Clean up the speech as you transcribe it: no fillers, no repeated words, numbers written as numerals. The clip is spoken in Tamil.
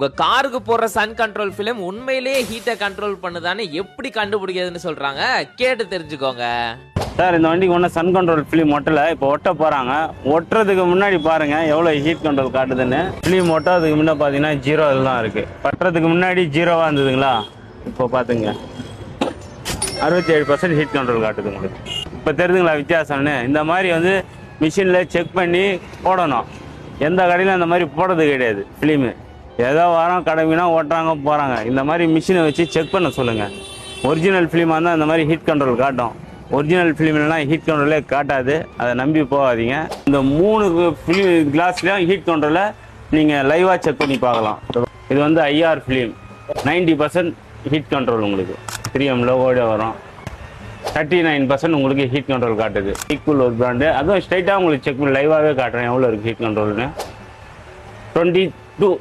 உங்க காருக்கு போற சன் கண்ட்ரோல் ஃபிலிம் உண்மையிலேயே ஹீட்டை கண்ட்ரோல் பண்ணுதான்னு எப்படி கண்டுபிடிக்கிறதுன்னு சொல்றாங்க, கேட்டு தெரிஞ்சுக்கோங்க. சார் இந்த வண்டிக்கு ஒன்றும் சன் கண்ட்ரோல் ஃபிலிம் ஒட்டலை, இப்போ ஒட்ட போகிறாங்க. ஒட்டுறதுக்கு முன்னாடி பாருங்கள் எவ்வளோ ஹீட் கண்ட்ரோல் காட்டுதுன்னு. ஃபிலிம் ஒட்டாததுக்கு முன்னே பார்த்தீங்கன்னா 0 தான் இருக்குது. பட்டுறதுக்கு முன்னாடி 0வாக இருந்ததுங்களா, இப்போ பார்த்துங்க 67% ஹீட் கண்ட்ரோல் காட்டுது உங்களுக்கு. இப்போ தெரியுதுங்களா வித்தியாசம்னு? இந்த மாதிரி வந்து மிஷினில் செக் பண்ணி போடணும். எந்த கடையிலும் அந்த மாதிரி போடுறது கிடையாது. ஃபிலிமு ஏதோ வரோம் கடமைனா ஓட்டுறாங்க போகிறாங்க. இந்த மாதிரி மிஷினை வச்சு செக் பண்ண சொல்லுங்கள். ஒரிஜினல் ஃபிலிமாக இருந்தால் இந்த மாதிரி ஹீட் கண்ட்ரோல் காட்டும். ஒரிஜினல் ஃபிலிம்லாம் ஹீட் கண்ட்ரோலே காட்டாது, அதை நம்பி போகாதீங்க. இந்த 3 ஃபிலிம் கிளாஸ்லேயும் ஹீட் கண்ட்ரோலை நீங்கள் லைவாக செக் பண்ணி பார்க்கலாம். இது வந்து IR ஃபிலிம் 90% ஹீட் கண்ட்ரோல் உங்களுக்கு 3M லோகோட வரும். 39% உங்களுக்கு ஹீட் கண்ட்ரோல் காட்டுது. ஈக்குவல் ஒரு பிராண்டு, அதுவும் ஸ்ட்ரைட்டாக உங்களுக்கு செக் பண்ணி லைவாகவே காட்டுறேன் எவ்வளோ இருக்குது ஹீட் கண்ட்ரோல்னு. 22